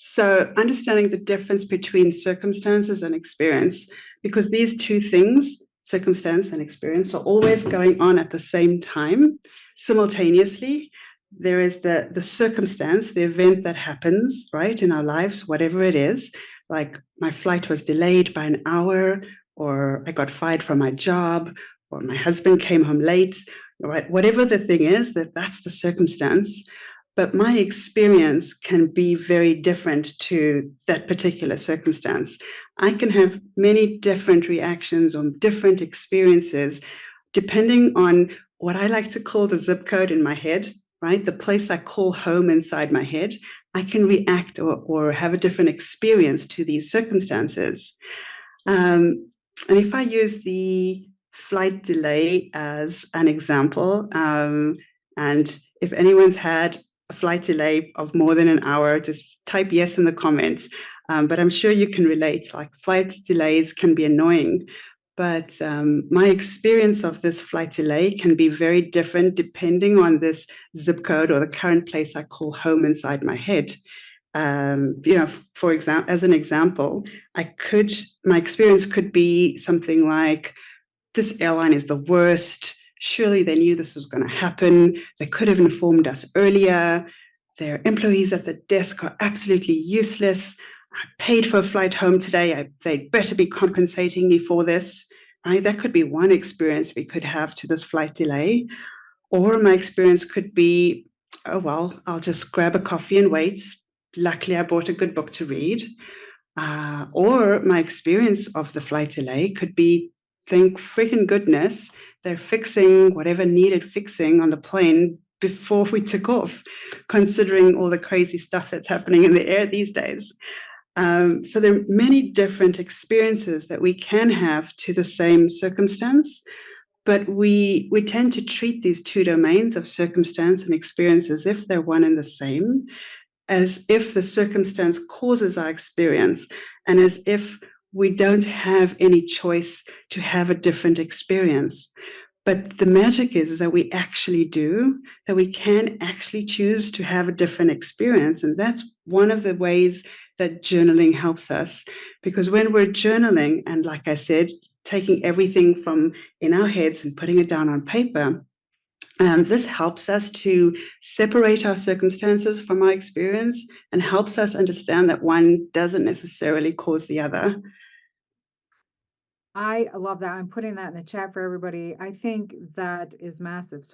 So understanding the difference between circumstances and experience, because these two things, circumstance and experience, are always going on at the same time, simultaneously. There is the circumstance, the event that happens, right, in our lives, whatever it is, like my flight was delayed by an hour, or I got fired from my job, or my husband came home late, right? Whatever the thing is, that's the circumstance. But my experience can be very different to that particular circumstance. I can have many different reactions or different experiences depending on what I like to call the zip code in my head, right? The place I call home inside my head. I can react or have a different experience to these circumstances. And if I use the flight delay as an example, and if anyone's had a flight delay of more than an hour, just type yes in the comments. But I'm sure you can relate, like flight delays can be annoying. But my experience of this flight delay can be very different depending on this zip code or the current place I call home inside my head. For example, as an example, my experience could be something like, this airline is the worst. Surely they knew this was going to happen. They could have informed us earlier. Their employees at the desk are absolutely useless. I paid for a flight home today. They'd better be compensating me for this. Right? That could be one experience we could have to this flight delay. Or my experience could be, oh, well, I'll just grab a coffee and wait. Luckily, I bought a good book to read. Or my experience of the flight delay could be, thank freaking goodness they're fixing whatever needed fixing on the plane before we took off, considering all the crazy stuff that's happening in the air these days. So there are many different experiences that we can have to the same circumstance, but we tend to treat these two domains of circumstance and experience as if they're one and the same, as if the circumstance causes our experience, and as if we don't have any choice to have a different experience. But the magic is that we actually do, that we can actually choose to have a different experience. And that's one of the ways that journaling helps us. Because when we're journaling, and like I said, taking everything from in our heads and putting it down on paper, this helps us to separate our circumstances from our experience and helps us understand that one doesn't necessarily cause the other. I love that. I'm putting that in the chat for everybody. I think that is massive. So